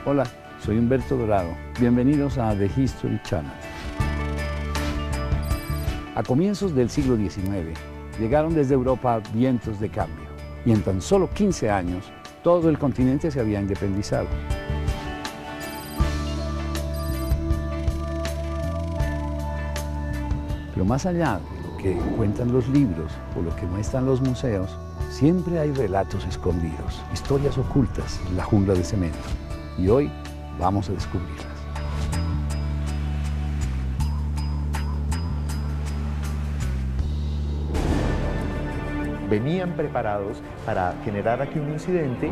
Hola, soy Humberto Dorado. Bienvenidos a The History Channel. A comienzos del siglo XIX, llegaron desde Europa vientos de cambio y en tan solo 15 años, todo el continente se había independizado. Pero más allá de lo que cuentan los libros o lo que muestran los museos, siempre hay relatos escondidos, historias ocultas en la jungla de cemento. Y hoy vamos a descubrirlas. Venían preparados para generar aquí un incidente.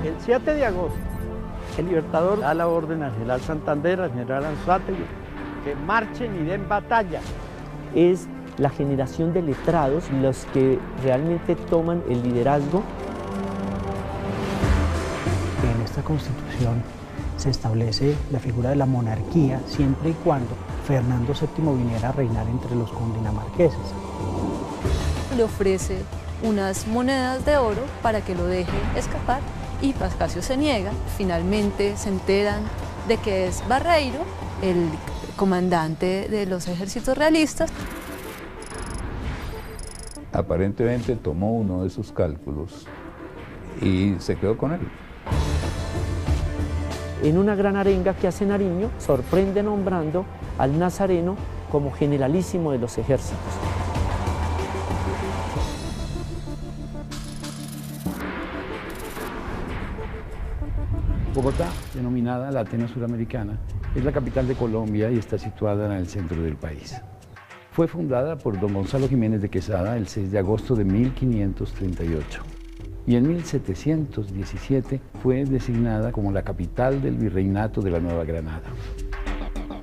El 7 de agosto, el Libertador da la orden al general Santander, al general Anzoátegui, que marchen y den batalla. Es la generación de letrados los que realmente toman el liderazgo. En esta Constitución se establece la figura de la monarquía siempre y cuando Fernando VII viniera a reinar entre los cundinamarqueses. Le ofrece unas monedas de oro para que lo deje escapar y Pascasio se niega. Finalmente se enteran de que es Barreiro, el comandante de los ejércitos realistas. Aparentemente tomó uno de sus cálculos y se quedó con él. En una gran arenga que hace Nariño, sorprende nombrando al Nazareno como generalísimo de los ejércitos. Bogotá, denominada la Atenas Suramericana, es la capital de Colombia y está situada en el centro del país. Fue fundada por don Gonzalo Jiménez de Quesada el 6 de agosto de 1538 y en 1717 fue designada como la capital del Virreinato de la Nueva Granada.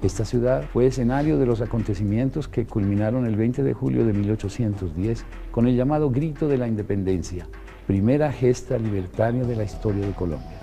Esta ciudad fue escenario de los acontecimientos que culminaron el 20 de julio de 1810 con el llamado Grito de la Independencia, primera gesta libertaria de la historia de Colombia.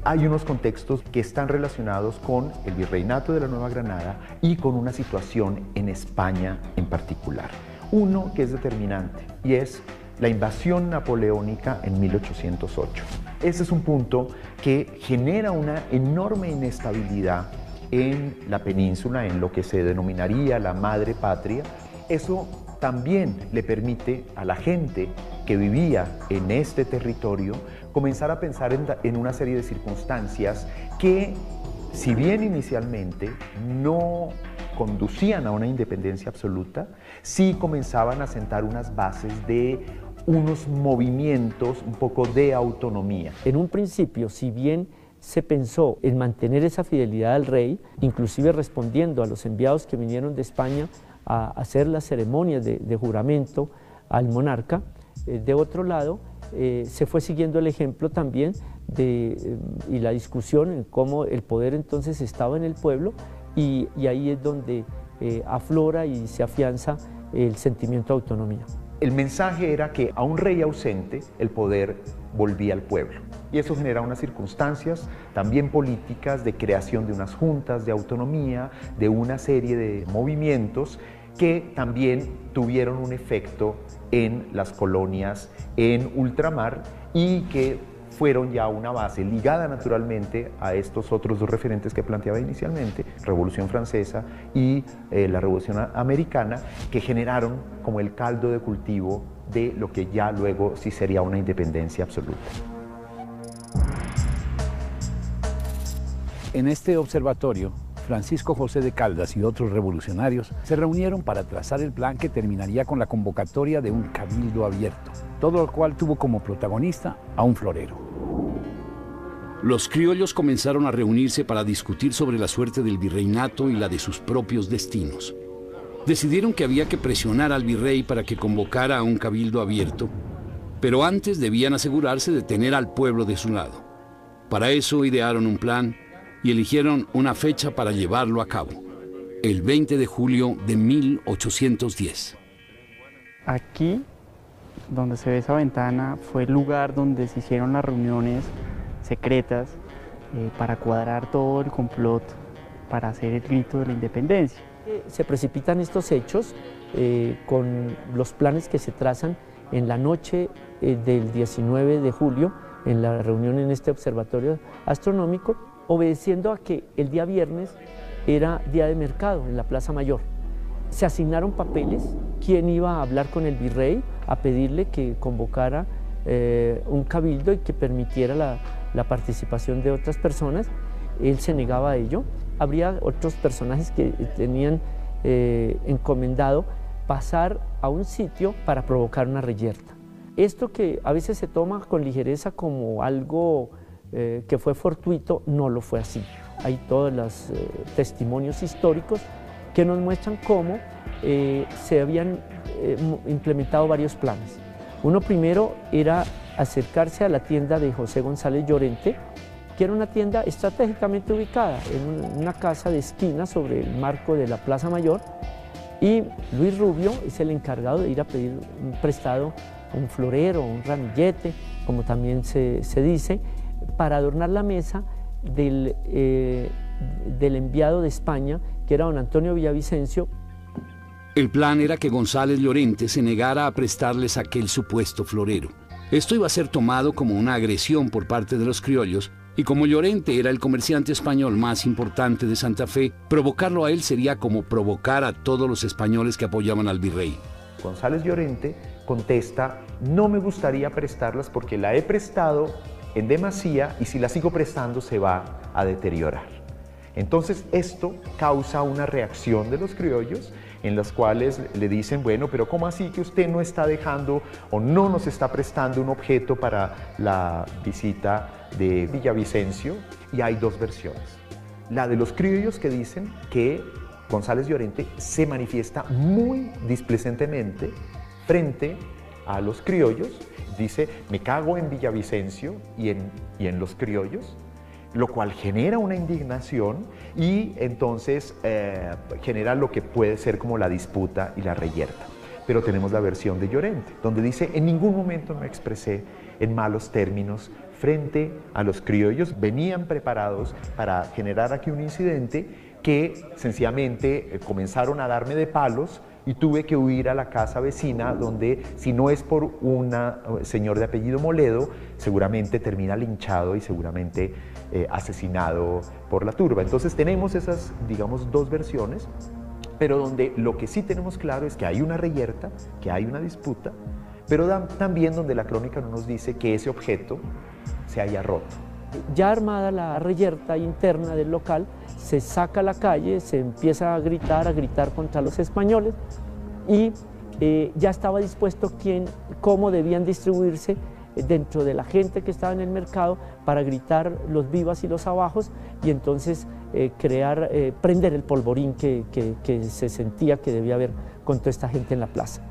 Hay unos contextos que están relacionados con el Virreinato de la Nueva Granada y con una situación en España en particular. Uno que es determinante y es la invasión napoleónica en 1808. Ese es un punto que genera una enorme inestabilidad en la península, en lo que se denominaría la madre patria. Eso también le permite a la gente que vivía en este territorio comenzar a pensar en una serie de circunstancias que, si bien inicialmente no conducían a una independencia absoluta, sí comenzaban a sentar unas bases de unos movimientos un poco de autonomía. En un principio, si bien se pensó en mantener esa fidelidad al rey, inclusive respondiendo a los enviados que vinieron de España a hacer las ceremonias de juramento al monarca, de otro lado, se fue siguiendo el ejemplo también y la discusión en cómo el poder entonces estaba en el pueblo y ahí es donde aflora y se afianza el sentimiento de autonomía. El mensaje era que a un rey ausente el poder volvía al pueblo y eso genera unas circunstancias también políticas de creación de unas juntas de autonomía, de una serie de movimientos que también tuvieron un efecto en las colonias en ultramar y que fueron ya una base ligada naturalmente a estos otros dos referentes que planteaba inicialmente, Revolución Francesa y la Revolución Americana, que generaron como el caldo de cultivo de lo que ya luego sí sería una independencia absoluta. En este observatorio, Francisco José de Caldas y otros revolucionarios se reunieron para trazar el plan que terminaría con la convocatoria de un cabildo abierto, todo lo cual tuvo como protagonista a un florero. Los criollos comenzaron a reunirse para discutir sobre la suerte del virreinato y la de sus propios destinos. Decidieron que había que presionar al virrey para que convocara a un cabildo abierto, pero antes debían asegurarse de tener al pueblo de su lado. Para eso idearon un plan y eligieron una fecha para llevarlo a cabo, el 20 de julio de 1810. Aquí, donde se ve esa ventana, fue el lugar donde se hicieron las reuniones secretas para cuadrar todo el complot para hacer el grito de la independencia. Se precipitan estos hechos con los planes que se trazan en la noche del 19 de julio en la reunión en este observatorio astronómico, obedeciendo a que el día viernes era día de mercado en la Plaza Mayor. Se asignaron papeles, quién iba a hablar con el virrey, a pedirle que convocara un cabildo y que permitiera la participación de otras personas. Él se negaba a ello. Habría otros personajes que tenían encomendado pasar a un sitio para provocar una reyerta. Esto que a veces se toma con ligereza como algo que fue fortuito, no lo fue así. Hay todos los testimonios históricos que nos muestran cómo se habían implementado varios planes. Uno primero era acercarse a la tienda de José González Llorente, que era una tienda estratégicamente ubicada en una casa de esquina sobre el marco de la Plaza Mayor, y Luis Rubio es el encargado de ir a pedir un prestado, un florero, un ramillete, como también se dice, para adornar la mesa del enviado de España, que era don Antonio Villavicencio. El plan era que González Llorente se negara a prestarles aquel supuesto florero. Esto iba a ser tomado como una agresión por parte de los criollos, y como Llorente era el comerciante español más importante de Santa Fe, provocarlo a él sería como provocar a todos los españoles que apoyaban al virrey. González Llorente contesta: no me gustaría prestarlas porque la he prestado en demasía y si la sigo prestando se va a deteriorar. Entonces esto causa una reacción de los criollos, en las cuales le dicen: bueno, pero ¿cómo así que usted no está dejando o no nos está prestando un objeto para la visita de Villavicencio? Y hay dos versiones. La de los criollos, que dicen que González Llorente se manifiesta muy displicentemente frente a los criollos, dice: me cago en Villavicencio y en los criollos, lo cual genera una indignación y entonces genera lo que puede ser como la disputa y la reyerta. Pero tenemos la versión de Llorente, donde dice: en ningún momento me expresé en malos términos frente a los criollos, venían preparados para generar aquí un incidente que sencillamente comenzaron a darme de palos y tuve que huir a la casa vecina, donde si no es por un señor de apellido Moledo, seguramente termina linchado y seguramente asesinado por la turba. Entonces tenemos esas, digamos, dos versiones, pero donde lo que sí tenemos claro es que hay una reyerta, que hay una disputa, pero también donde la crónica no nos dice que ese objeto se haya roto. Ya armada la reyerta interna del local, se saca a la calle, se empieza a gritar contra los españoles, y ya estaba dispuesto cómo debían distribuirse dentro de la gente que estaba en el mercado para gritar los vivas y los abajos, y entonces prender el polvorín que se sentía que debía haber con toda esta gente en la plaza.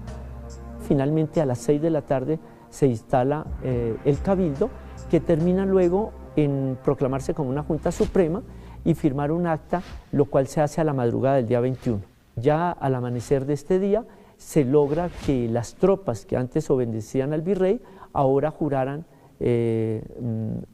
Finalmente, a las 6 de la tarde se instala el cabildo, que termina luego en proclamarse como una Junta Suprema y firmar un acta, lo cual se hace a la madrugada del día 21. Ya al amanecer de este día se logra que las tropas que antes obedecían al virrey ahora juraran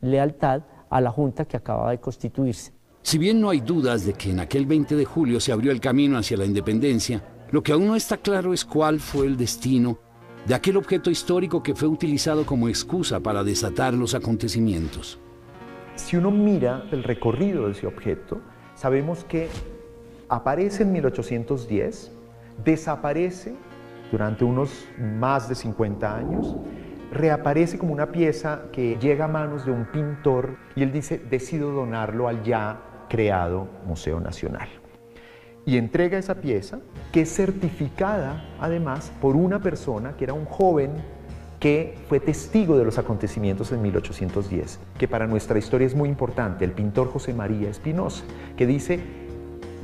lealtad a la Junta que acababa de constituirse. Si bien no hay dudas de que en aquel 20 de julio se abrió el camino hacia la independencia, lo que aún no está claro es cuál fue el destino de aquel objeto histórico que fue utilizado como excusa para desatar los acontecimientos. Si uno mira el recorrido de ese objeto, sabemos que aparece en 1810, desaparece durante unos más de 50 años, reaparece como una pieza que llega a manos de un pintor y él dice: decido donarlo al ya creado Museo Nacional. Y entrega esa pieza, que es certificada además por una persona que era un joven que fue testigo de los acontecimientos en 1810, que para nuestra historia es muy importante, el pintor José María Espinosa, que dice: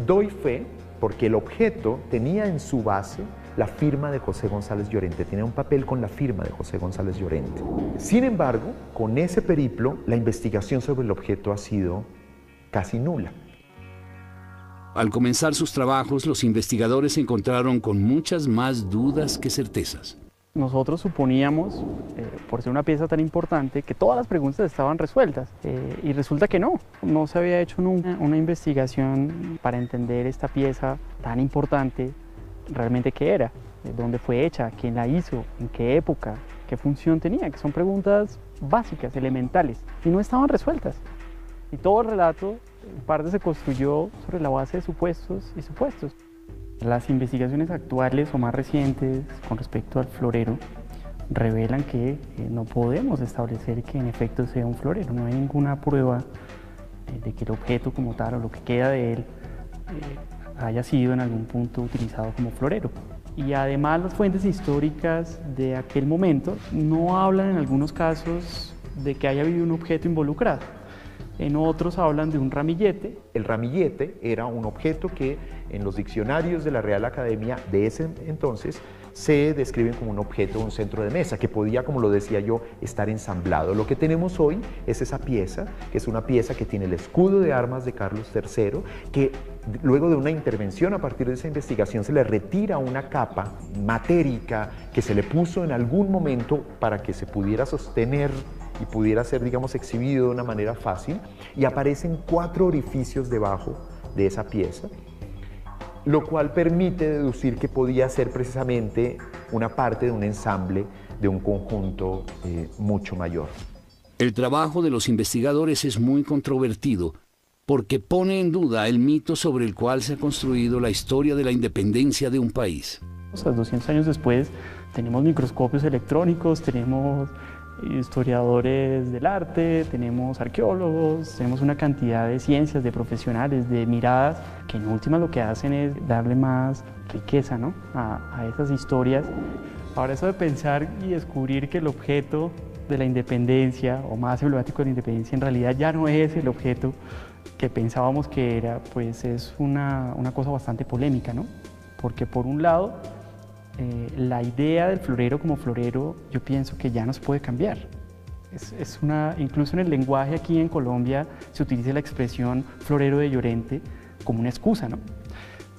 doy fe porque el objeto tenía en su base la firma de José González Llorente, tenía un papel con la firma de José González Llorente. Sin embargo, con ese periplo, la investigación sobre el objeto ha sido casi nula. Al comenzar sus trabajos, los investigadores se encontraron con muchas más dudas que certezas. Nosotros suponíamos, por ser una pieza tan importante, que todas las preguntas estaban resueltas, y resulta que no se había hecho nunca una investigación para entender esta pieza tan importante, realmente qué era, dónde fue hecha, quién la hizo, en qué época, qué función tenía, que son preguntas básicas, elementales, y no estaban resueltas. Y todo el relato, en parte, se construyó sobre la base de supuestos y supuestos. Las investigaciones actuales o más recientes con respecto al florero revelan que no podemos establecer que en efecto sea un florero. No hay ninguna prueba de que el objeto como tal o lo que queda de él haya sido en algún punto utilizado como florero. Y además las fuentes históricas de aquel momento no hablan en algunos casos de que haya habido un objeto involucrado. En otros hablan de un ramillete. El ramillete era un objeto que en los diccionarios de la Real Academia de ese entonces se describen como un objeto, un centro de mesa, que podía, como lo decía yo, estar ensamblado. Lo que tenemos hoy es esa pieza, que es una pieza que tiene el escudo de armas de Carlos III, que luego de una intervención a partir de esa investigación se le retira una capa matérica que se le puso en algún momento para que se pudiera sostener y pudiera ser, digamos, exhibido de una manera fácil, y aparecen 4 orificios debajo de esa pieza, lo cual permite deducir que podía ser precisamente una parte de un ensamble, de un conjunto mucho mayor. El trabajo de los investigadores es muy controvertido porque pone en duda el mito sobre el cual se ha construido la historia de la independencia de un país. 200 años después tenemos microscopios electrónicos, tenemos historiadores del arte, tenemos arqueólogos, tenemos una cantidad de ciencias, de profesionales, de miradas, que en última lo que hacen es darle más riqueza, ¿no?, a esas historias. Ahora, eso de pensar y descubrir que el objeto de la independencia, o más emblemático de la independencia, en realidad ya no es el objeto que pensábamos que era, pues es una cosa bastante polémica, ¿no? Porque por un lado, la idea del florero como florero, yo pienso que ya no se puede cambiar. Incluso en el lenguaje aquí en Colombia se utiliza la expresión florero de Llorente como una excusa, ¿no?,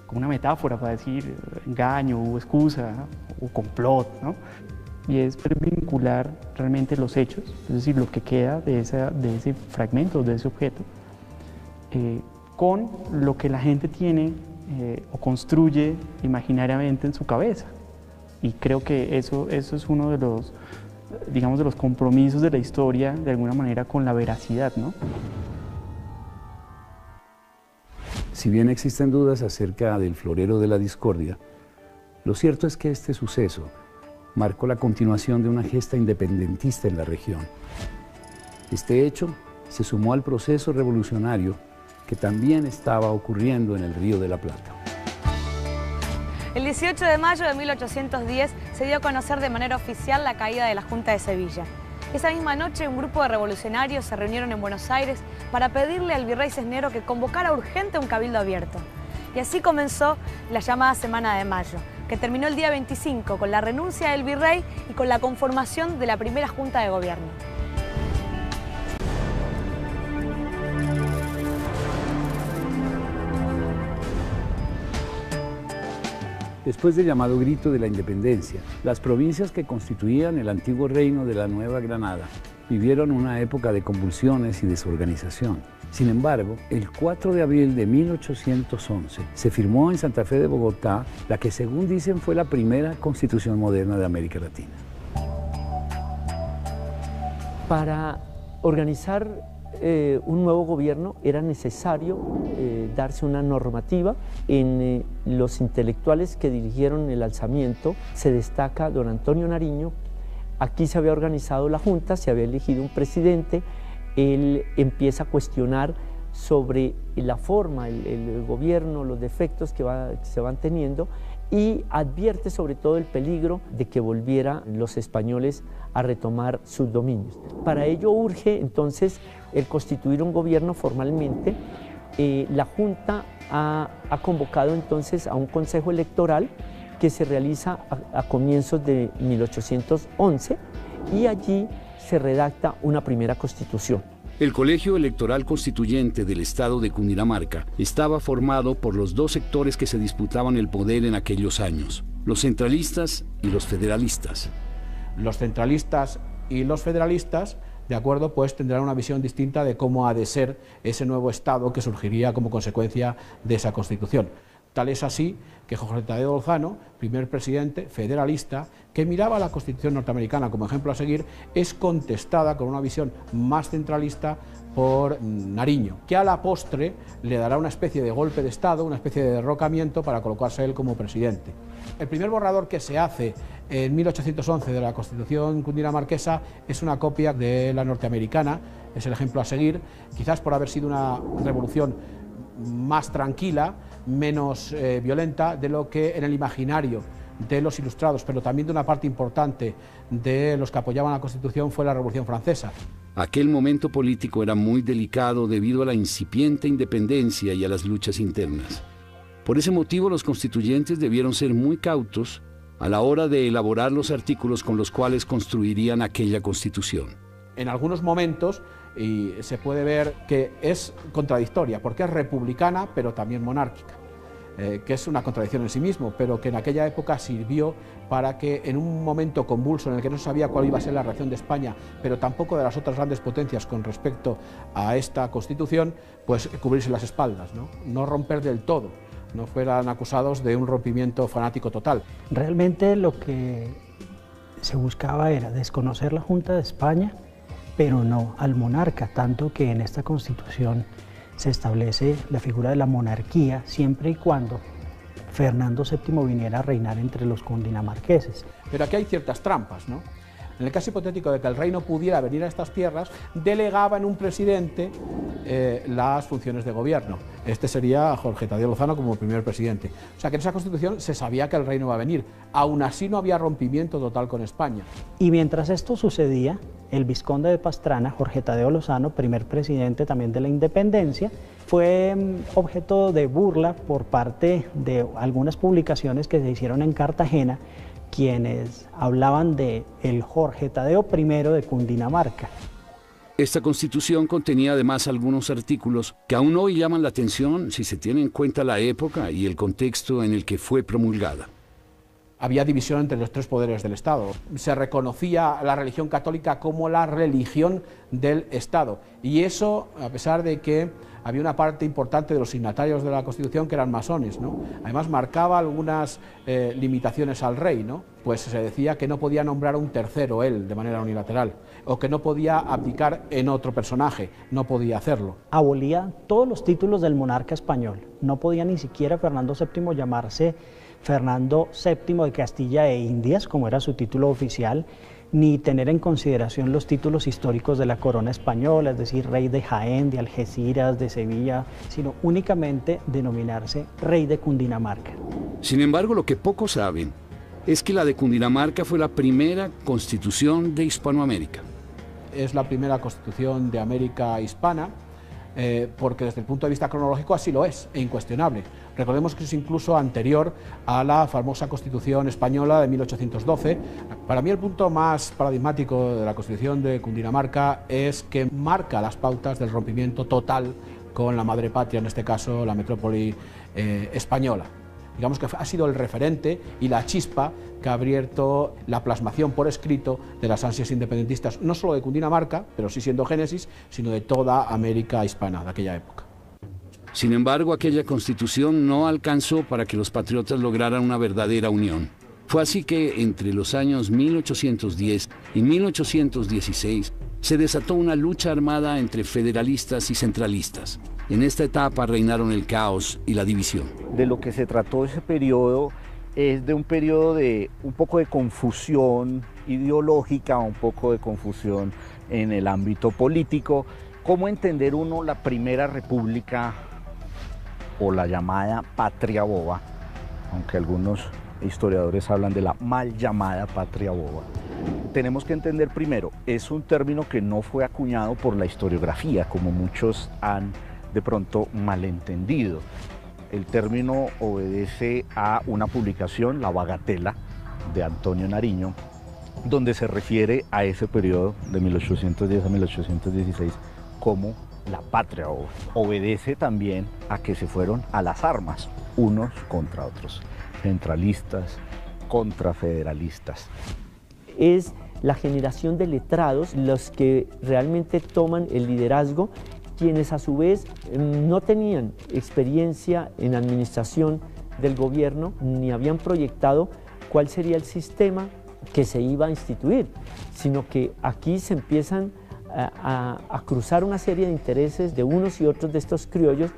como una metáfora para decir engaño o excusa, ¿no?, o complot, ¿no? Y es vincular realmente los hechos, es decir, lo que queda de ese fragmento, de ese objeto, con lo que la gente tiene o construye imaginariamente en su cabeza. Y creo que eso es uno de los, digamos, de los compromisos de la historia, de alguna manera, con la veracidad, ¿no? Si bien existen dudas acerca del florero de la discordia, lo cierto es que este suceso marcó la continuación de una gesta independentista en la región. Este hecho se sumó al proceso revolucionario que también estaba ocurriendo en el Río de la Plata. El 18 de mayo de 1810 se dio a conocer de manera oficial la caída de la Junta de Sevilla. Esa misma noche, un grupo de revolucionarios se reunieron en Buenos Aires para pedirle al virrey Cisneros que convocara urgente un cabildo abierto. Y así comenzó la llamada Semana de Mayo, que terminó el día 25 con la renuncia del virrey y con la conformación de la primera Junta de Gobierno. Después del llamado grito de la independencia, las provincias que constituían el antiguo reino de la Nueva Granada vivieron una época de convulsiones y desorganización. Sin embargo, el 4 de abril de 1811 se firmó en Santa Fe de Bogotá la que, según dicen, fue la primera constitución moderna de América Latina. Para organizar un nuevo gobierno era necesario darse una normativa. En los intelectuales que dirigieron el alzamiento se destaca don Antonio Nariño. Aquí se había organizado la Junta, se había elegido un presidente. Él empieza a cuestionar sobre la forma, el gobierno, los defectos que se van teniendo, y advierte sobre todo el peligro de que volvieran los españoles a retomar sus dominios. Para ello urge entonces el constituir un gobierno formalmente. La Junta ha convocado entonces a un consejo electoral que se realiza a comienzos de 1811, y allí se redacta una primera constitución. El Colegio Electoral Constituyente del Estado de Cundinamarca estaba formado por los dos sectores que se disputaban el poder en aquellos años, los centralistas y los federalistas. Los centralistas y los federalistas, de acuerdo, pues tendrán una visión distinta de cómo ha de ser ese nuevo Estado que surgiría como consecuencia de esa Constitución. Tal es así que Jorge Tadeo Lozano, primer presidente federalista, que miraba a la Constitución norteamericana como ejemplo a seguir, es contestada con una visión más centralista por Nariño, que a la postre le dará una especie de golpe de Estado, una especie de derrocamiento para colocarse él como presidente. El primer borrador que se hace en 1811 de la Constitución cundinamarquesa es una copia de la norteamericana, es el ejemplo a seguir, quizás por haber sido una revolución más tranquila, menos violenta de lo que en el imaginario de los ilustrados, pero también de una parte importante de los que apoyaban la Constitución fue la Revolución Francesa. Aquel momento político era muy delicado debido a la incipiente independencia y a las luchas internas. Por ese motivo, los constituyentes debieron ser muy cautos a la hora de elaborar los artículos con los cuales construirían aquella Constitución. En algunos momentos se puede ver que es contradictoria, porque es republicana, pero también monárquica. Que es una contradicción en sí mismo, pero que en aquella época sirvió para que en un momento convulso en el que no se sabía cuál iba a ser la reacción de España, pero tampoco de las otras grandes potencias con respecto a esta Constitución, pues cubrirse las espaldas, no romper del todo, no fueran acusados de un rompimiento fanático total. Realmente lo que se buscaba era desconocer la Junta de España, pero no al monarca, tanto que en esta Constitución se establece la figura de la monarquía siempre y cuando Fernando VII viniera a reinar entre los cundinamarqueses. Pero aquí hay ciertas trampas, ¿no? En el caso hipotético de que el rey no pudiera venir a estas tierras, delegaba en un presidente las funciones de gobierno. Este sería Jorge Tadeo Lozano como primer presidente. O sea que en esa Constitución se sabía que el rey no iba a venir. Aún así no había rompimiento total con España. Y mientras esto sucedía, el vizconde de Pastrana, Jorge Tadeo Lozano, primer presidente también de la independencia, fue objeto de burla por parte de algunas publicaciones que se hicieron en Cartagena, quienes hablaban de el Jorge Tadeo I de Cundinamarca. Esta Constitución contenía además algunos artículos que aún hoy llaman la atención si se tiene en cuenta la época y el contexto en el que fue promulgada. Había división entre los tres poderes del Estado. Se reconocía la religión católica como la religión del Estado. Y eso, a pesar de que había una parte importante de los signatarios de la Constitución que eran masones, ¿no? Además marcaba algunas limitaciones al rey, ¿no? Pues se decía que no podía nombrar a un tercero él de manera unilateral, o que no podía abdicar en otro personaje, no podía hacerlo. Abolía todos los títulos del monarca español. No podía ni siquiera Fernando VII llamarse Fernando VII de Castilla e Indias, como era su título oficial, ni tener en consideración los títulos históricos de la corona española, es decir, rey de Jaén, de Algeciras, de Sevilla, sino únicamente denominarse rey de Cundinamarca. Sin embargo, lo que pocos saben es que la de Cundinamarca fue la primera constitución de Hispanoamérica. Es la primera constitución de América hispana, porque desde el punto de vista cronológico así lo es, e incuestionable. Recordemos que es incluso anterior a la famosa Constitución española de 1812. Para mí el punto más paradigmático de la Constitución de Cundinamarca es que marca las pautas del rompimiento total con la madre patria, en este caso la metrópoli española. Digamos que ha sido el referente y la chispa que ha abierto la plasmación por escrito de las ansias independentistas, no solo de Cundinamarca, pero sí siendo génesis, sino de toda América hispana de aquella época. Sin embargo, aquella Constitución no alcanzó para que los patriotas lograran una verdadera unión. Fue así que entre los años 1810 y 1816 se desató una lucha armada entre federalistas y centralistas. En esta etapa reinaron el caos y la división. De lo que se trató ese periodo es de un periodo de un poco de confusión ideológica, un poco de confusión en el ámbito político. ¿Cómo entender uno la Primera República o la llamada Patria Boba? Aunque algunos historiadores hablan de la mal llamada Patria Boba. Tenemos que entender primero, es un término que no fue acuñado por la historiografía, como muchos han de pronto malentendido. El término obedece a una publicación, La Bagatela, de Antonio Nariño, donde se refiere a ese periodo de 1810 a 1816 como la Patria Boba. Obedece también a que se fueron a las armas, unos contra otros, centralistas contra federalistas. Es la generación de letrados los que realmente toman el liderazgo, quienes a su vez no tenían experiencia en administración del gobierno ni habían proyectado cuál sería el sistema que se iba a instituir, sino que aquí se empiezan a cruzar una serie de intereses de unos y otros de estos criollos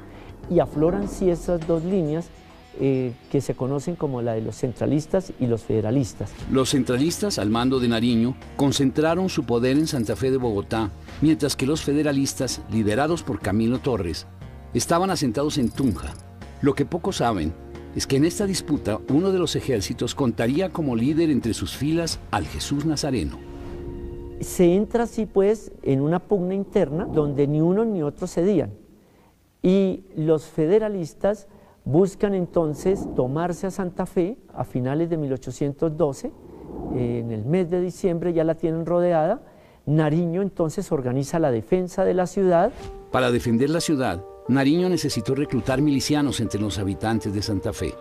y afloran sí esas dos líneas que se conocen como la de los centralistas y los federalistas. Los centralistas, al mando de Nariño, concentraron su poder en Santa Fe de Bogotá, mientras que los federalistas, liderados por Camilo Torres, estaban asentados en Tunja. Lo que pocos saben es que en esta disputa uno de los ejércitos contaría como líder entre sus filas al Jesús Nazareno. Se entra así pues en una pugna interna donde ni uno ni otro cedían y los federalistas buscan entonces tomarse a Santa Fe a finales de 1812, en el mes de diciembre ya la tienen rodeada. Nariño entonces organiza la defensa de la ciudad. Para defender la ciudad, Nariño necesitó reclutar milicianos entre los habitantes de Santa Fe.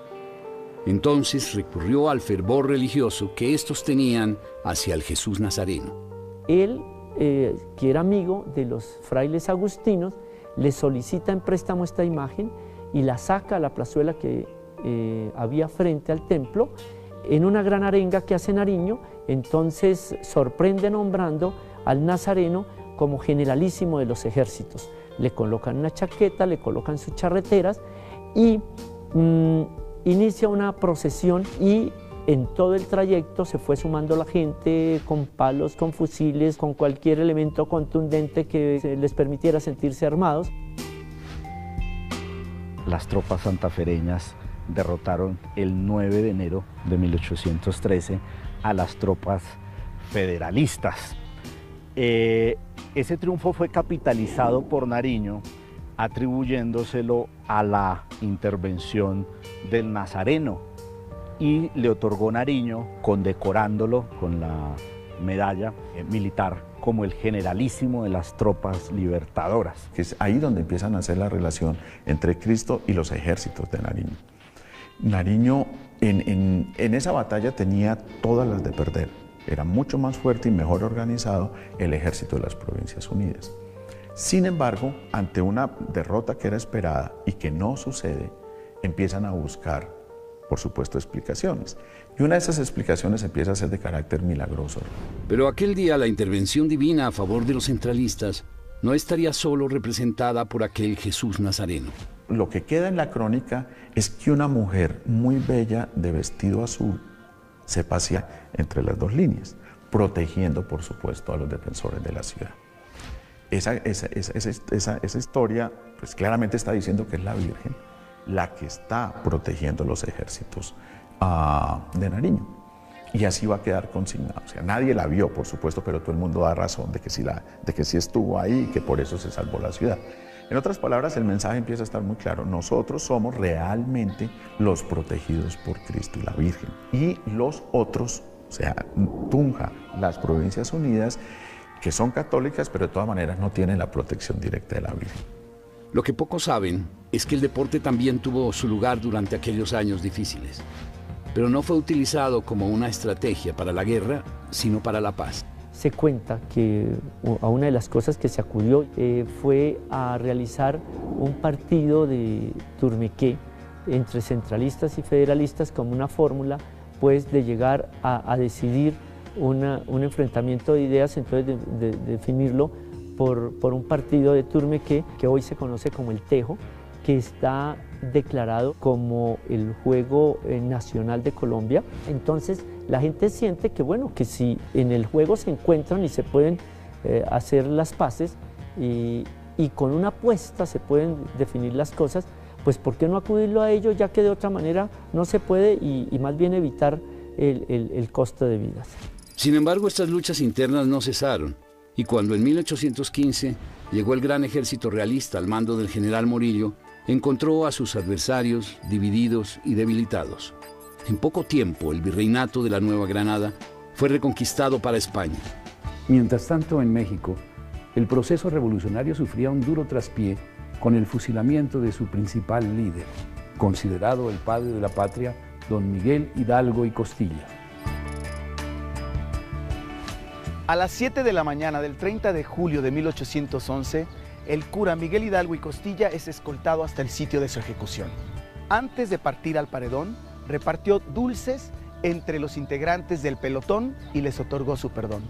Entonces recurrió al fervor religioso que estos tenían hacia el Jesús Nazareno. Él, que era amigo de los frailes agustinos, le solicita en préstamo esta imagen y la saca a la plazuela que había frente al templo en una gran arenga que hace Nariño. Entonces sorprende nombrando al Nazareno como generalísimo de los ejércitos. Le colocan una chaqueta, le colocan sus charreteras y inicia una procesión y en todo el trayecto se fue sumando la gente con palos, con fusiles, con cualquier elemento contundente que les permitiera sentirse armados. Las tropas santafereñas derrotaron el 9 de enero de 1813 a las tropas federalistas. Ese triunfo fue capitalizado por Nariño, atribuyéndoselo a la intervención del Nazareno, y le otorgó Nariño, condecorándolo con la medalla militar como el generalísimo de las tropas libertadoras. Que es ahí donde empiezan a hacer la relación entre Cristo y los ejércitos de Nariño. Nariño en esa batalla tenía todas las de perder. Era mucho más fuerte y mejor organizado el ejército de las Provincias Unidas. Sin embargo, ante una derrota que era esperada y que no sucede, empiezan a buscar, por supuesto, explicaciones. Y una de esas explicaciones empieza a ser de carácter milagroso. Pero aquel día la intervención divina a favor de los centralistas no estaría solo representada por aquel Jesús Nazareno. Lo que queda en la crónica es que una mujer muy bella de vestido azul se pasea entre las dos líneas, protegiendo, por supuesto, a los defensores de la ciudad. Esa historia pues, claramente está diciendo que es la Virgen la que está protegiendo los ejércitos de Nariño. Y así va a quedar consignado. O sea, nadie la vio, por supuesto, pero todo el mundo da razón de que sí estuvo ahí y que por eso se salvó la ciudad. En otras palabras, el mensaje empieza a estar muy claro. Nosotros somos realmente los protegidos por Cristo y la Virgen. Y los otros, o sea, Tunja, las Provincias Unidas, que son católicas, pero de todas maneras no tienen la protección directa de la Virgen. Lo que pocos saben es que el deporte también tuvo su lugar durante aquellos años difíciles, pero no fue utilizado como una estrategia para la guerra, sino para la paz. Se cuenta que a una de las cosas que se acudió fue a realizar un partido de turmequé entre centralistas y federalistas como una fórmula pues, de llegar a decidir un enfrentamiento de ideas, entonces de definirlo por un partido de turmequé que hoy se conoce como el tejo, que está declarado como el juego nacional de Colombia. Entonces la gente siente que bueno, que si en el juego se encuentran y se pueden hacer las paces y con una apuesta se pueden definir las cosas, pues ¿por qué no acudirlo a ello, ya que de otra manera no se puede y más bien evitar el costo de vidas? Sin embargo, estas luchas internas no cesaron, y cuando en 1815 llegó el gran ejército realista al mando del general Morillo, encontró a sus adversarios divididos y debilitados. En poco tiempo, el virreinato de la Nueva Granada fue reconquistado para España. Mientras tanto, en México, el proceso revolucionario sufría un duro traspié con el fusilamiento de su principal líder, considerado el padre de la patria, don Miguel Hidalgo y Costilla. A las 7 de la mañana del 30 de julio de 1811, el cura Miguel Hidalgo y Costilla es escoltado hasta el sitio de su ejecución. antes de partir al paredón, repartió dulces entre los integrantes del pelotón y les otorgó su perdón.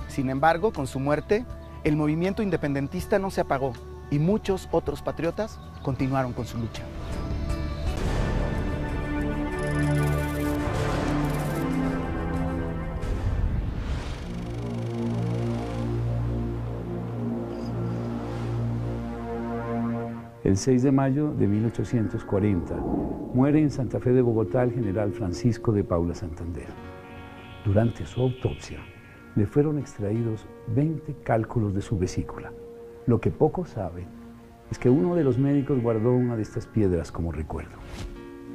Sin embargo, con su muerte, el movimiento independentista no se apagó y muchos otros patriotas continuaron con su lucha. El 6 de mayo de 1840 muere en Santa Fe de Bogotá el general Francisco de Paula Santander. Durante su autopsia le fueron extraídos 20 cálculos de su vesícula. Lo que pocos saben es que uno de los médicos guardó una de estas piedras como recuerdo.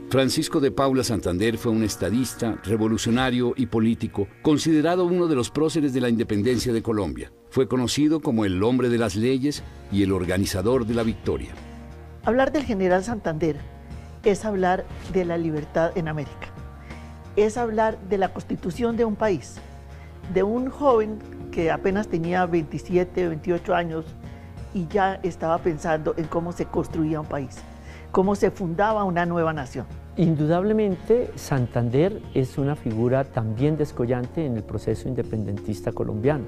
Francisco de Paula Santander fue un estadista, revolucionario y político, considerado uno de los próceres de la independencia de Colombia. Fue conocido como el hombre de las leyes y el organizador de la victoria. Hablar del general Santander es hablar de la libertad en América, es hablar de la constitución de un país, de un joven que apenas tenía 27, 28 años y ya estaba pensando en cómo se construía un país, cómo se fundaba una nueva nación. Indudablemente, Santander es una figura también descollante en el proceso independentista colombiano.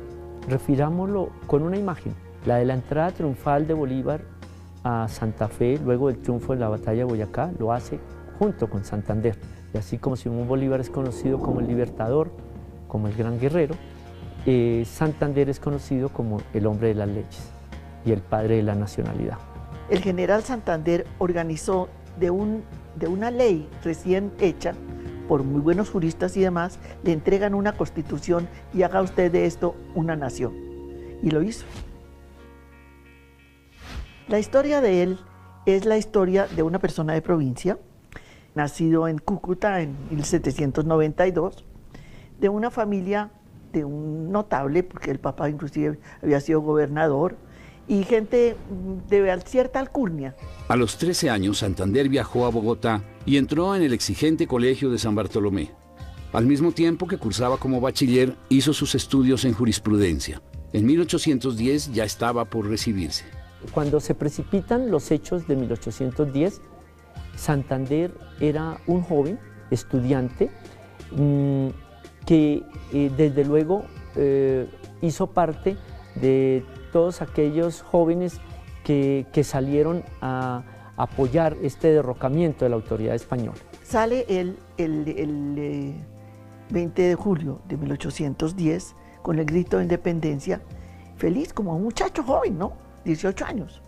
Refirámoslo con una imagen, la de la entrada triunfal de Bolívar a Santa Fe, luego del triunfo en la batalla de Boyacá, lo hace junto con Santander. Y así como Simón Bolívar es conocido como el libertador, como el gran guerrero, Santander es conocido como el hombre de las leyes y el padre de la nacionalidad. El general Santander organizó de una ley recién hecha, por muy buenos juristas y demás, le entregan una constitución y haga usted de esto una nación. Y lo hizo. La historia de él es la historia de una persona de provincia, nacido en Cúcuta en 1792, de una familia de un notable, porque el papá inclusive había sido gobernador, y gente de cierta alcurnia. A los 13 años, Santander viajó a Bogotá y entró en el exigente colegio de San Bartolomé. Al mismo tiempo que cursaba como bachiller, hizo sus estudios en jurisprudencia. En 1810 ya estaba por recibirse. Cuando se precipitan los hechos de 1810, Santander era un joven estudiante que desde luego hizo parte de todos aquellos jóvenes que salieron a apoyar este derrocamiento de la autoridad española. Sale el 20 de julio de 1810 con el grito de independencia, feliz como un muchacho joven, ¿no? 18 años.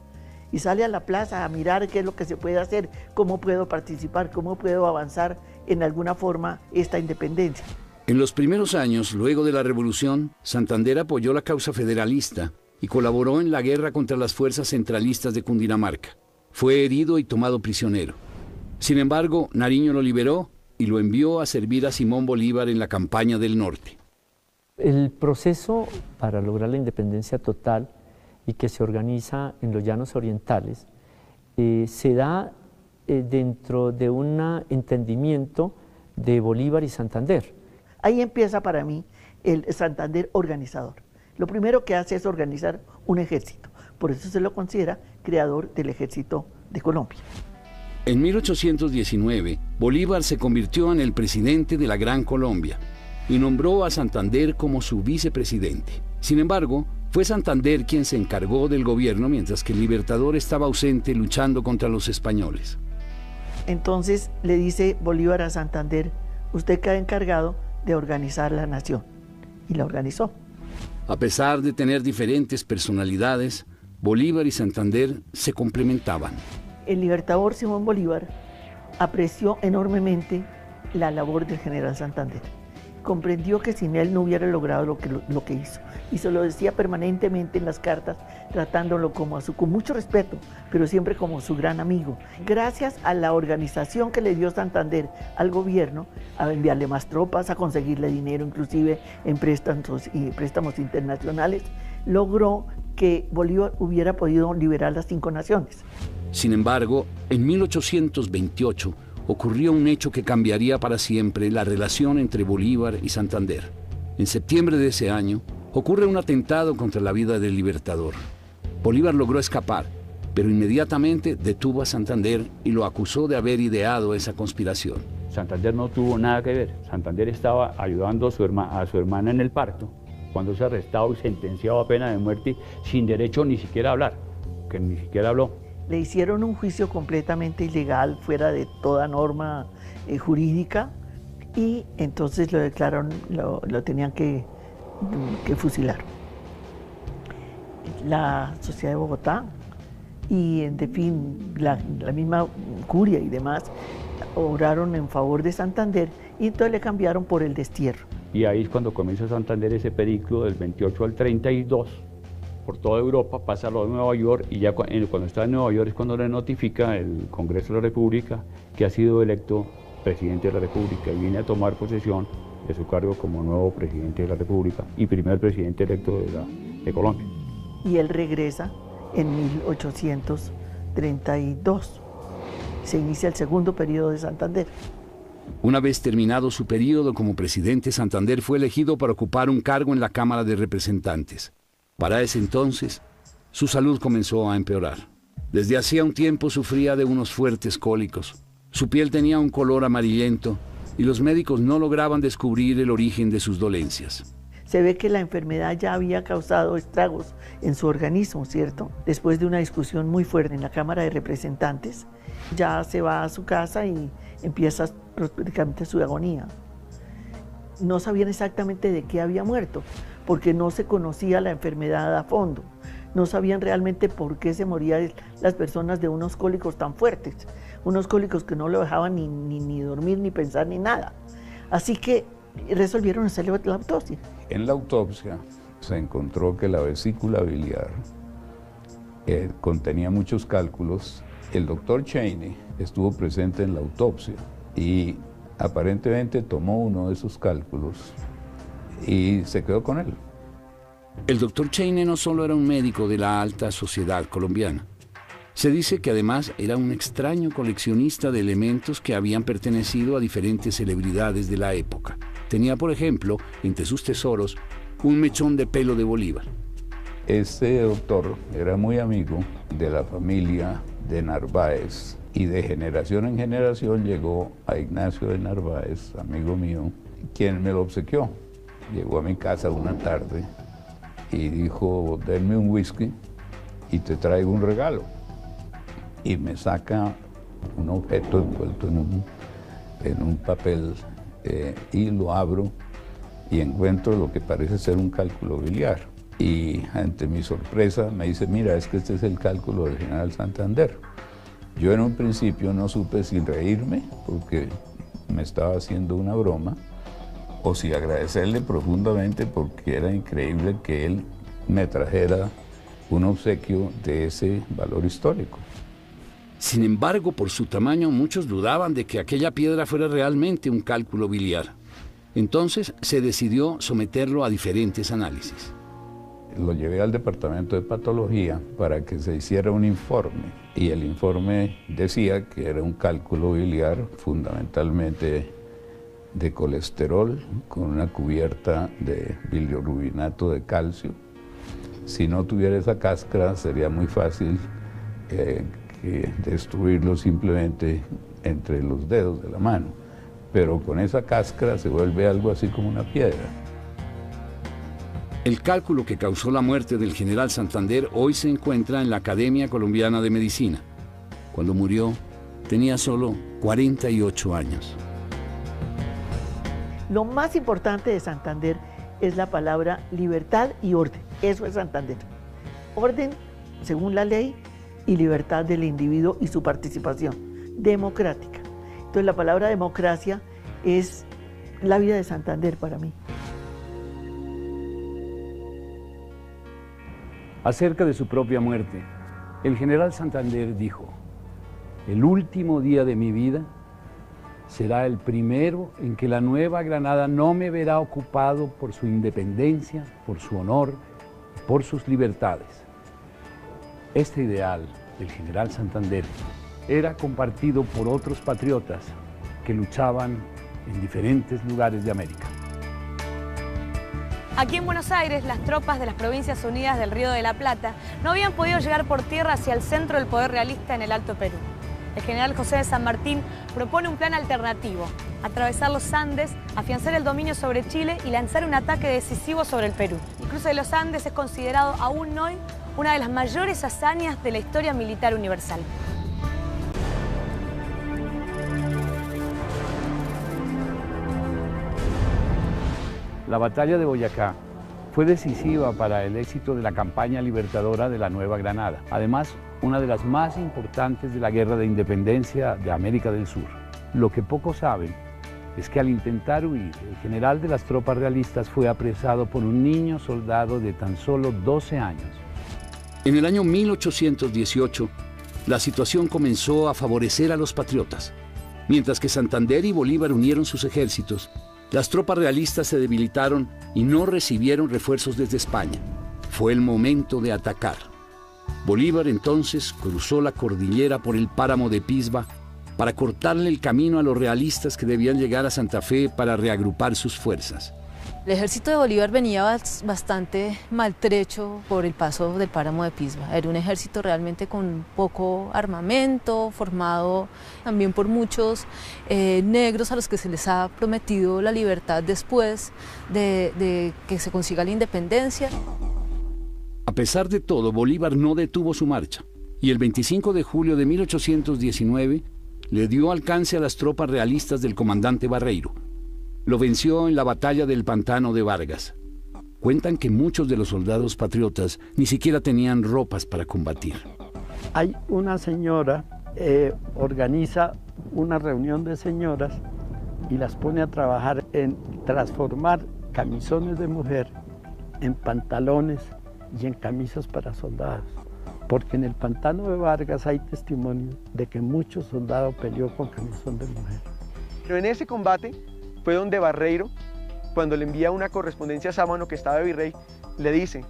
Y sale a la plaza a mirar qué es lo que se puede hacer, cómo puedo participar, cómo puedo avanzar en alguna forma esta independencia. En los primeros años, luego de la Revolución, Santander apoyó la causa federalista y colaboró en la guerra contra las fuerzas centralistas de Cundinamarca. Fue herido y tomado prisionero. Sin embargo, Nariño lo liberó y lo envió a servir a Simón Bolívar en la campaña del norte. El proceso para lograr la independencia total y que se organiza en los llanos orientales se da dentro de un entendimiento de Bolívar y Santander. Ahí empieza para mí el Santander organizador. Lo primero que hace es organizar un ejército, por eso se lo considera creador del ejército de Colombia. En 1819, Bolívar se convirtió en el presidente de la Gran Colombia y nombró a Santander como su vicepresidente. Sin embargo, fue Santander quien se encargó del gobierno mientras que el Libertador estaba ausente luchando contra los españoles. Entonces le dice Bolívar a Santander, usted queda encargado de organizar la nación. Y la organizó. A pesar de tener diferentes personalidades, Bolívar y Santander se complementaban. El libertador Simón Bolívar apreció enormemente la labor del general Santander. Comprendió que sin él no hubiera logrado lo que hizo. Y se lo decía permanentemente en las cartas, tratándolo con mucho respeto, pero siempre como su gran amigo. Gracias a la organización que le dio Santander al gobierno, a enviarle más tropas, a conseguirle dinero, inclusive en préstamos internacionales, logró que Bolívar hubiera podido liberar las 5 naciones. Sin embargo, en 1828, ocurrió un hecho que cambiaría para siempre la relación entre Bolívar y Santander. En septiembre de ese año, ocurre un atentado contra la vida del Libertador. Bolívar logró escapar, pero inmediatamente detuvo a Santander y lo acusó de haber ideado esa conspiración. Santander no tuvo nada que ver. Santander estaba ayudando a su hermana en el parto, cuando es arrestado y sentenciado a pena de muerte sin derecho ni siquiera a hablar, que ni siquiera habló. Le hicieron un juicio completamente ilegal, fuera de toda norma jurídica, y entonces lo declararon, lo tenían que fusilar. La Sociedad de Bogotá y, en fin, la misma curia y demás obraron en favor de Santander, y entonces le cambiaron por el destierro. Y ahí es cuando comienza Santander ese periplo del 28 al 32, por toda Europa, pasa a Nueva York, y ya cuando está en Nueva York es cuando le notifica el Congreso de la República que ha sido electo presidente de la República y viene a tomar posesión de su cargo como nuevo presidente de la República y primer presidente electo de Colombia. Y él regresa en 1832. Se inicia el segundo periodo de Santander. Una vez terminado su periodo como presidente, Santander fue elegido para ocupar un cargo en la Cámara de Representantes. Para ese entonces, su salud comenzó a empeorar. Desde hacía un tiempo sufría de unos fuertes cólicos. Su piel tenía un color amarillento y los médicos no lograban descubrir el origen de sus dolencias. Se ve que la enfermedad ya había causado estragos en su organismo, ¿cierto? Después de una discusión muy fuerte en la Cámara de Representantes, ya se va a su casa y empieza prácticamente su agonía. No sabían exactamente de qué había muerto, porque no se conocía la enfermedad a fondo. No sabían realmente por qué se morían las personas de unos cólicos tan fuertes, unos cólicos que no lo dejaban ni dormir, ni pensar, ni nada. Así que resolvieron hacerle la autopsia. En la autopsia se encontró que la vesícula biliar contenía muchos cálculos. El doctor Cheney estuvo presente en la autopsia y aparentemente tomó uno de esos cálculos y se quedó con él. El doctor Cheney no solo era un médico de la alta sociedad colombiana. Se dice que además era un extraño coleccionista de elementos que habían pertenecido a diferentes celebridades de la época. Tenía, por ejemplo, entre sus tesoros, un mechón de pelo de Bolívar. Este doctor era muy amigo de la familia de Narváez y de generación en generación llegó a Ignacio de Narváez, amigo mío, quien me lo obsequió. Llegó a mi casa una tarde y dijo, denme un whisky y te traigo un regalo. Y me saca un objeto envuelto en un papel y lo abro y encuentro lo que parece ser un cálculo biliar. Y ante mi sorpresa me dice, mira, es que este es el cálculo del general Santander. Yo en un principio no supe si reírme porque me estaba haciendo una broma o si agradecerle profundamente porque era increíble que él me trajera un obsequio de ese valor histórico. Sin embargo, por su tamaño, muchos dudaban de que aquella piedra fuera realmente un cálculo biliar. Entonces se decidió someterlo a diferentes análisis. Lo llevé al departamento de patología para que se hiciera un informe y el informe decía que era un cálculo biliar fundamentalmente de colesterol con una cubierta de bilirrubinato de calcio. Si no tuviera esa cáscara sería muy fácil destruirlo simplemente entre los dedos de la mano, pero con esa cáscara se vuelve algo así como una piedra. El cálculo que causó la muerte del general Santander hoy se encuentra en la Academia Colombiana de Medicina. Cuando murió, tenía solo 48 años. Lo más importante de Santander es la palabra libertad y orden. Eso es Santander. Orden, según la ley, y libertad del individuo y su participación democrática. Entonces la palabra democracia es la vida de Santander para mí. Acerca de su propia muerte, el general Santander dijo, el último día de mi vida será el primero en que la Nueva Granada no me verá ocupado por su independencia, por su honor, por sus libertades. Este ideal del general Santander era compartido por otros patriotas que luchaban en diferentes lugares de América. Aquí en Buenos Aires, las tropas de las Provincias Unidas del Río de la Plata no habían podido llegar por tierra hacia el centro del poder realista en el Alto Perú. El general José de San Martín propone un plan alternativo: atravesar los Andes, afianzar el dominio sobre Chile y lanzar un ataque decisivo sobre el Perú. El cruce de los Andes es considerado aún hoy una de las mayores hazañas de la historia militar universal. La batalla de Boyacá fue decisiva para el éxito de la campaña libertadora de la Nueva Granada. Además, una de las más importantes de la Guerra de Independencia de América del Sur. Lo que pocos saben es que al intentar huir, el general de las tropas realistas fue apresado por un niño soldado de tan solo 12 años. En el año 1818, la situación comenzó a favorecer a los patriotas. Mientras que Santander y Bolívar unieron sus ejércitos, las tropas realistas se debilitaron y no recibieron refuerzos desde España. Fue el momento de atacar. Bolívar entonces cruzó la cordillera por el páramo de Pisba para cortarle el camino a los realistas que debían llegar a Santa Fe para reagrupar sus fuerzas. El ejército de Bolívar venía bastante maltrecho por el paso del páramo de Pisba. Era un ejército realmente con poco armamento, formado también por muchos negros a los que se les ha prometido la libertad después de que se consiga la independencia. A pesar de todo, Bolívar no detuvo su marcha y el 25 de julio de 1819 le dio alcance a las tropas realistas del comandante Barreiro. Lo venció en la batalla del Pantano de Vargas. Cuentan que muchos de los soldados patriotas ni siquiera tenían ropas para combatir. Hay una señora, organiza una reunión de señoras y las pone a trabajar en transformar camisones de mujer en pantalones y en camisas para soldados. Porque en el Pantano de Vargas hay testimonio de que muchos soldados peleó con camisón de mujer. Pero en ese combate fue donde Barreiro, cuando le envía una correspondencia a Sámano, que estaba de virrey, le dice: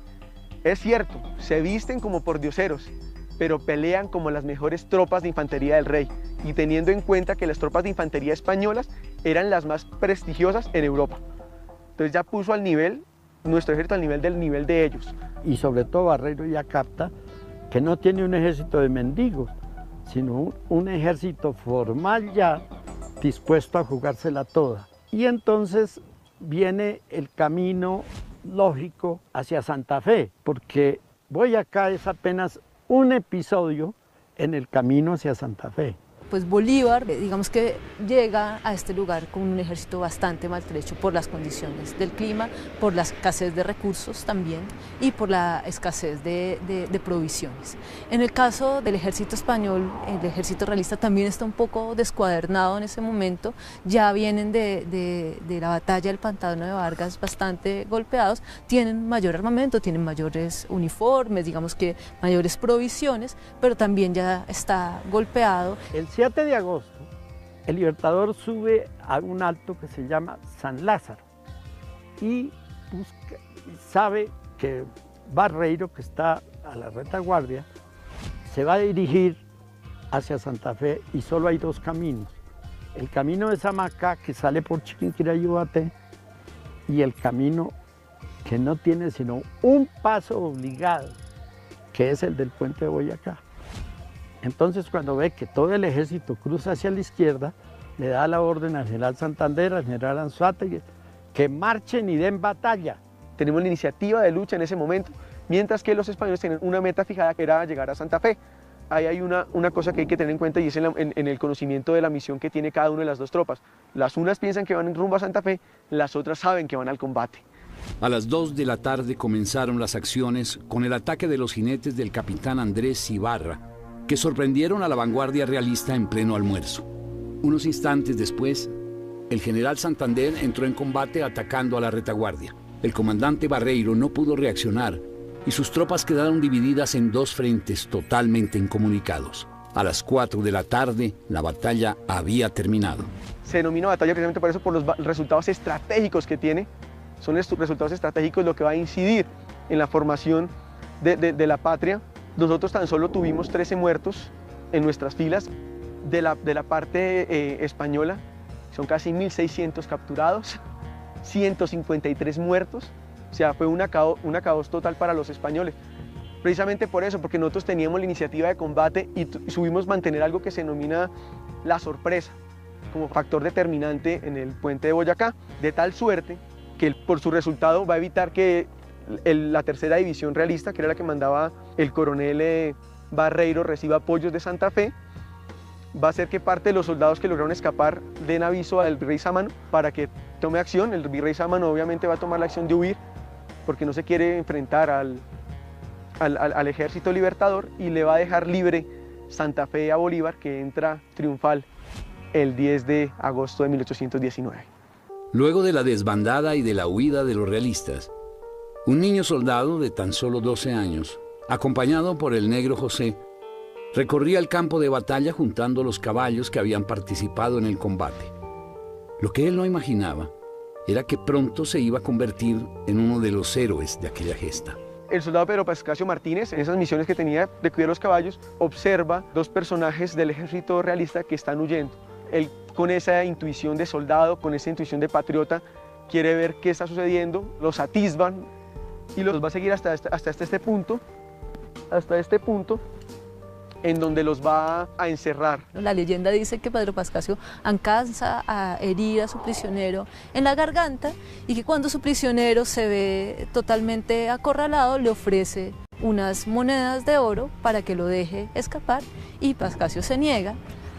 es cierto, se visten como pordioseros, pero pelean como las mejores tropas de infantería del rey, y teniendo en cuenta que las tropas de infantería españolas eran las más prestigiosas en Europa. Entonces ya puso al nivel, nuestro ejército al nivel de ellos. Y sobre todo Barreiro ya capta que no tiene un ejército de mendigos, sino un ejército formal ya dispuesto a jugársela toda. Y entonces viene el camino lógico hacia Santa Fe, porque Boyacá es apenas un episodio en el camino hacia Santa Fe. Pues Bolívar, digamos que llega a este lugar con un ejército bastante maltrecho por las condiciones del clima, por la escasez de recursos también y por la escasez de provisiones. En el caso del ejército español, el ejército realista también está un poco descuadernado en ese momento, ya vienen de la batalla del Pantano de Vargas bastante golpeados, tienen mayor armamento, tienen mayores uniformes, digamos que mayores provisiones, pero también ya está golpeado. El 7 de agosto, el Libertador sube a un alto que se llama San Lázaro y sabe que Barreiro, que está a la retaguardia, se va a dirigir hacia Santa Fe y solo hay dos caminos. El camino de Samacá, que sale por Chiquinquirá y Ubaté, y el camino que no tiene sino un paso obligado, que es el del puente de Boyacá. Entonces, cuando ve que todo el ejército cruza hacia la izquierda, le da la orden al general Santander, al general Anzoátegui, que marchen y den batalla. Tenemos la iniciativa de lucha en ese momento, mientras que los españoles tienen una meta fijada que era llegar a Santa Fe. Ahí hay una cosa que hay que tener en cuenta y es en el conocimiento de la misión que tiene cada una de las dos tropas. Las unas piensan que van en rumbo a Santa Fe, las otras saben que van al combate. A las 2 de la tarde comenzaron las acciones con el ataque de los jinetes del capitán Andrés Ibarra, que sorprendieron a la vanguardia realista en pleno almuerzo. Unos instantes después, el general Santander entró en combate atacando a la retaguardia. El comandante Barreiro no pudo reaccionar y sus tropas quedaron divididas en dos frentes totalmente incomunicados. A las 4 de la tarde, la batalla había terminado. Se denomina batalla precisamente por eso, por los resultados estratégicos que tiene. Son estos resultados estratégicos lo que va a incidir en la formación de la patria. Nosotros tan solo tuvimos 13 muertos en nuestras filas. De la parte española son casi 1.600 capturados, 153 muertos, O sea, fue un caos total para los españoles. Precisamente por eso, porque nosotros teníamos la iniciativa de combate y subimos mantener algo que se denomina la sorpresa como factor determinante en el puente de Boyacá, de tal suerte que por su resultado va a evitar que la tercera división realista, que era la que mandaba el coronel Barreiro, reciba apoyos de Santa Fe. Va a hacer que parte de los soldados que lograron escapar den aviso al virrey Sámano para que tome acción. El virrey Sámano obviamente va a tomar la acción de huir porque no se quiere enfrentar al ejército libertador y le va a dejar libre Santa Fe a Bolívar, que entra triunfal el 10 de agosto de 1819. Luego de la desbandada y de la huida de los realistas, un niño soldado de tan solo 12 años, acompañado por el negro José, recorría el campo de batalla juntando los caballos que habían participado en el combate. Lo que él no imaginaba era que pronto se iba a convertir en uno de los héroes de aquella gesta. El soldado Pedro Pascasio Martínez, en esas misiones que tenía de cuidar los caballos, observa dos personajes del ejército realista que están huyendo. Él, con esa intuición de soldado, con esa intuición de patriota, quiere ver qué está sucediendo, los atisban y los va a seguir hasta este punto, en donde los va a encerrar. La leyenda dice que Pedro Pascasio alcanza a herir a su prisionero en la garganta y que cuando su prisionero se ve totalmente acorralado le ofrece unas monedas de oro para que lo deje escapar y Pascasio se niega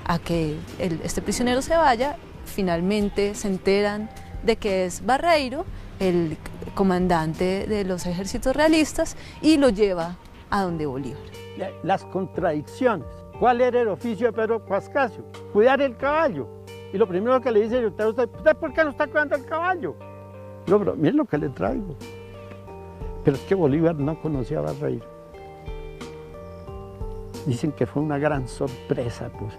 a que este prisionero se vaya. Finalmente se enteran de que es Barreiro, el comandante de los ejércitos realistas, y lo lleva a donde Bolívar. Las contradicciones. ¿Cuál era el oficio de Pedro Pascasio? Cuidar el caballo. Y lo primero que le dice, ¿usted por qué no está cuidando el caballo? No, pero miren lo que le traigo. Pero es que Bolívar no conocía a Barreiro. Dicen que fue una gran sorpresa, pues.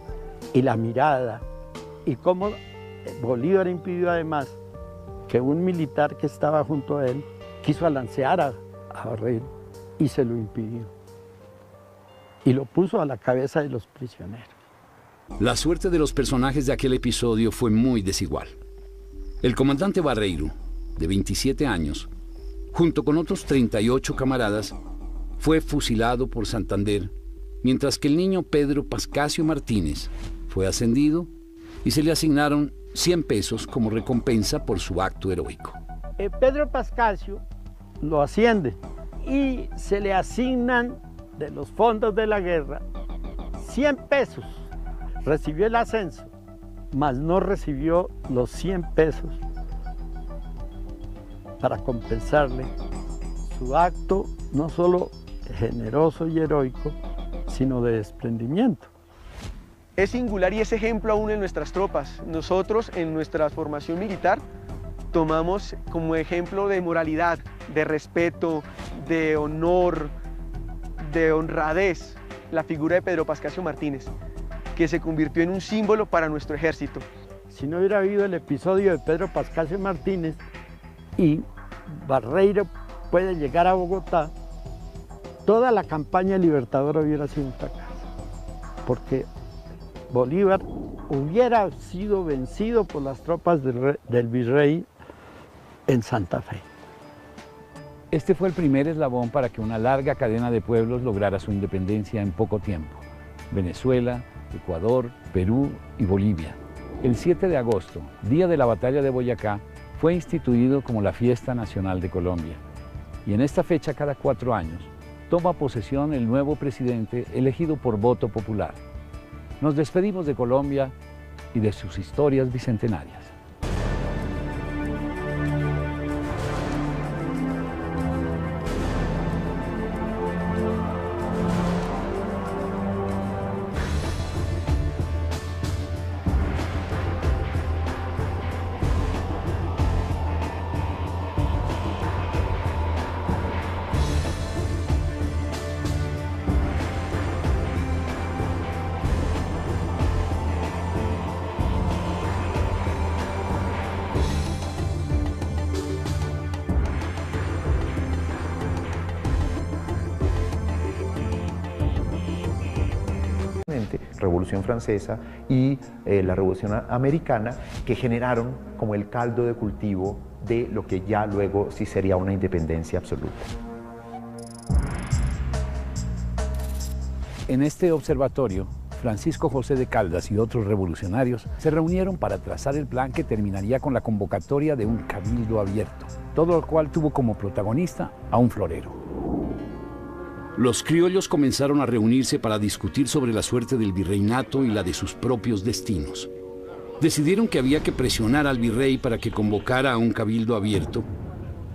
Y la mirada, y cómo Bolívar impidió además que un militar que estaba junto a él quiso alancear a Barreiro y se lo impidió. Y lo puso a la cabeza de los prisioneros. La suerte de los personajes de aquel episodio fue muy desigual. El comandante Barreiro, de 27 años, junto con otros 38 camaradas, fue fusilado por Santander, mientras que el niño Pedro Pascasio Martínez fue ascendido y se le asignaron 100 pesos como recompensa por su acto heroico. Pedro Pascasio lo asciende y se le asignan de los fondos de la guerra 100 pesos. Recibió el ascenso, mas no recibió los 100 pesos para compensarle su acto no solo generoso y heroico, sino de desprendimiento. Es singular y es ejemplo aún en nuestras tropas. Nosotros en nuestra formación militar tomamos como ejemplo de moralidad, de respeto, de honor, de honradez, la figura de Pedro Pascasio Martínez, que se convirtió en un símbolo para nuestro ejército. Si no hubiera habido el episodio de Pedro Pascasio Martínez y Barreiro puede llegar a Bogotá, toda la campaña libertadora hubiera sido un fracaso, porque Bolívar hubiera sido vencido por las tropas del virrey en Santa Fe. Este fue el primer eslabón para que una larga cadena de pueblos lograra su independencia en poco tiempo. Venezuela, Ecuador, Perú y Bolivia. El 7 de agosto, día de la batalla de Boyacá, fue instituido como la Fiesta Nacional de Colombia. Y en esta fecha, cada 4 años, toma posesión el nuevo presidente elegido por voto popular. Nos despedimos de Colombia y de sus historias bicentenarias. Revolución Francesa y la Revolución Americana, que generaron como el caldo de cultivo de lo que ya luego sí sería una independencia absoluta. En este observatorio, Francisco José de Caldas y otros revolucionarios se reunieron para trazar el plan que terminaría con la convocatoria de un cabildo abierto, todo lo cual tuvo como protagonista a un florero. Los criollos comenzaron a reunirse para discutir sobre la suerte del virreinato y la de sus propios destinos. Decidieron que había que presionar al virrey para que convocara a un cabildo abierto,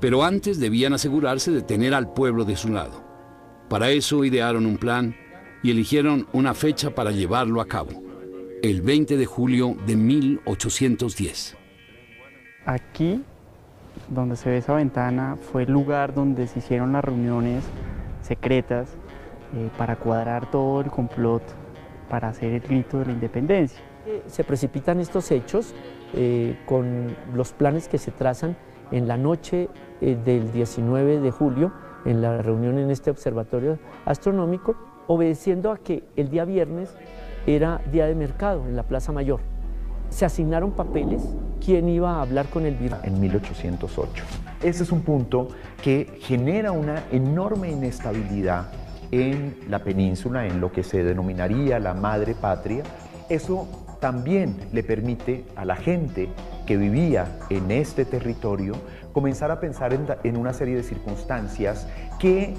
pero antes debían asegurarse de tener al pueblo de su lado. Para eso idearon un plan y eligieron una fecha para llevarlo a cabo, el 20 de julio de 1810. Aquí, donde se ve esa ventana, fue el lugar donde se hicieron las reuniones secretas para cuadrar todo el complot para hacer el grito de la independencia. Se precipitan estos hechos con los planes que se trazan en la noche del 19 de julio, en la reunión en este observatorio astronómico, obedeciendo a que el día viernes era día de mercado en la Plaza Mayor. Se asignaron papeles, quién iba a hablar con el virrey. En 1808. Ese es un punto que genera una enorme inestabilidad en la península, en lo que se denominaría la madre patria. Eso también le permite a la gente que vivía en este territorio comenzar a pensar en una serie de circunstancias que,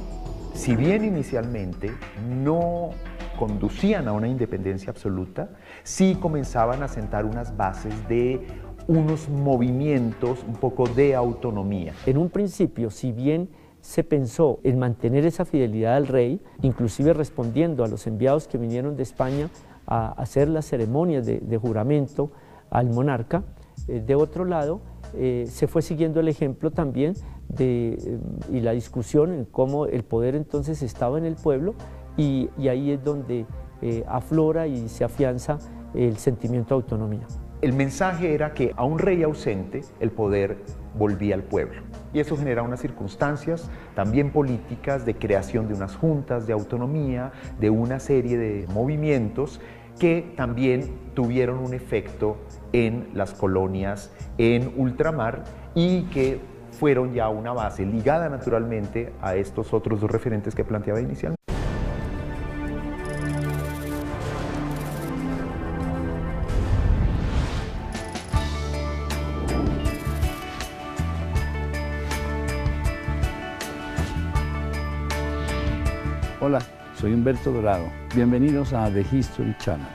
si bien inicialmente no conducían a una independencia absoluta, sí comenzaban a sentar unas bases de unos movimientos un poco de autonomía. En un principio, si bien se pensó en mantener esa fidelidad al rey, inclusive respondiendo a los enviados que vinieron de España a hacer las ceremonias de juramento al monarca, de otro lado, se fue siguiendo el ejemplo también y la discusión en cómo el poder entonces estaba en el pueblo, y ahí es donde aflora y se afianza el sentimiento de autonomía. El mensaje era que a un rey ausente el poder volvía al pueblo, y eso genera unas circunstancias también políticas de creación de unas juntas de autonomía, de una serie de movimientos que también tuvieron un efecto en las colonias en ultramar y que fueron ya una base ligada naturalmente a estos otros dos referentes que planteaba inicialmente. Hola, soy Humberto Dorado. Bienvenidos a The History Channel.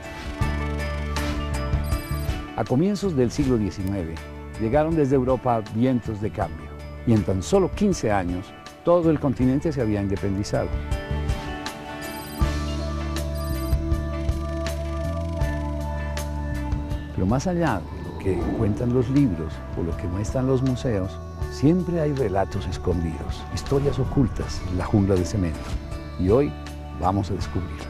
A comienzos del siglo XIX, llegaron desde Europa vientos de cambio, y en tan solo 15 años, todo el continente se había independizado. Pero más allá de lo que cuentan los libros o lo que muestran los museos, siempre hay relatos escondidos, historias ocultas en la jungla de cemento. Y hoy vamos a descubrirlas.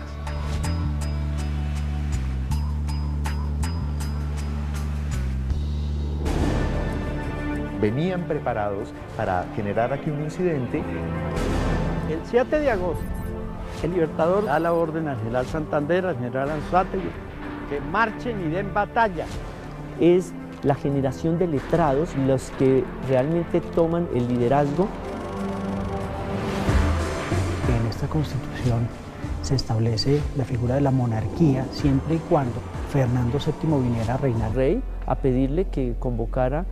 Venían preparados para generar aquí un incidente. El 7 de agosto, el Libertador da la orden al general Santander, al general Anzoátegui, que marchen y den batalla. Es la generación de letrados los que realmente toman el liderazgo. En esta Constitución se establece la figura de la monarquía siempre y cuando Fernando VII viniera a reinar. Rey a pedirle que convocara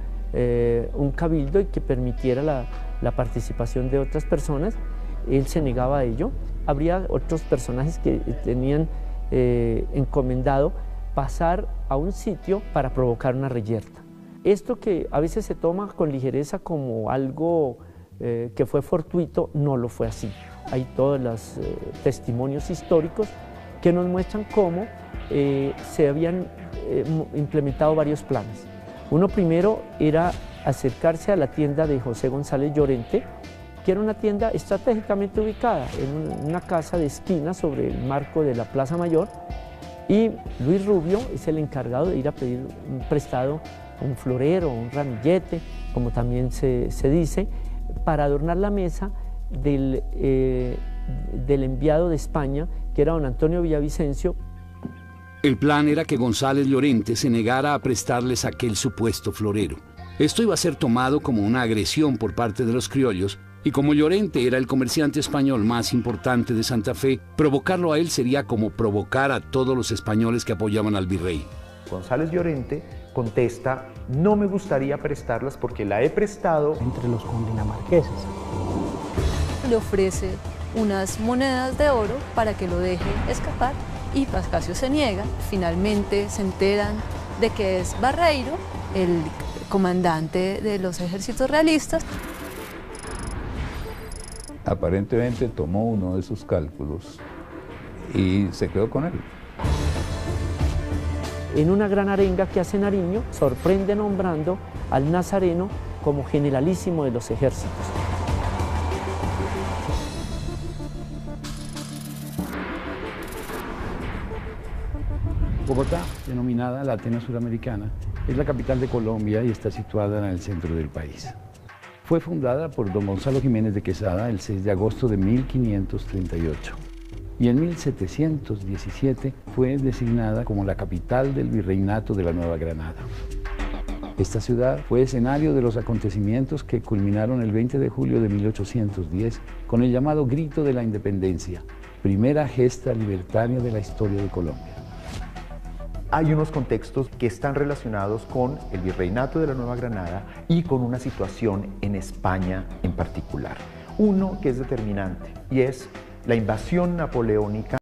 un cabildo y que permitiera la participación de otras personas. Él se negaba a ello. Habría otros personajes que tenían encomendado pasar a un sitio para provocar una reyerta. Esto que a veces se toma con ligereza como algo que fue fortuito, no lo fue así. Hay todos los testimonios históricos que nos muestran cómo se habían implementado varios planes. Uno primero era acercarse a la tienda de José González Llorente, que era una tienda estratégicamente ubicada en una casa de esquina sobre el marco de la Plaza Mayor, y Luis Rubio es el encargado de ir a pedir un prestado, un florero, un ramillete, como también se dice, para adornar la mesa del enviado de España, que era don Antonio Villavicencio. El plan era que González Llorente se negara a prestarles aquel supuesto florero. Esto iba a ser tomado como una agresión por parte de los criollos, y como Llorente era el comerciante español más importante de Santa Fe, provocarlo a él sería como provocar a todos los españoles que apoyaban al virrey. González Llorente contesta: no me gustaría prestarlas porque la he prestado entre los cundinamarqueses. Le ofrece unas monedas de oro para que lo deje escapar y Pascasio se niega. Finalmente se enteran de que es Barreiro, el comandante de los ejércitos realistas. Aparentemente tomó uno de sus cálculos y se quedó con él. En una gran arenga que hace Nariño, sorprende nombrando al Nazareno como generalísimo de los ejércitos. Bogotá, denominada la Atenas Suramericana, es la capital de Colombia y está situada en el centro del país. Fue fundada por don Gonzalo Jiménez de Quesada el 6 de agosto de 1538 y en 1717 fue designada como la capital del virreinato de la Nueva Granada. Esta ciudad fue escenario de los acontecimientos que culminaron el 20 de julio de 1810 con el llamado Grito de la Independencia, primera gesta libertaria de la historia de Colombia. Hay unos contextos que están relacionados con el virreinato de la Nueva Granada y con una situación en España en particular. Uno que es determinante y es la invasión napoleónica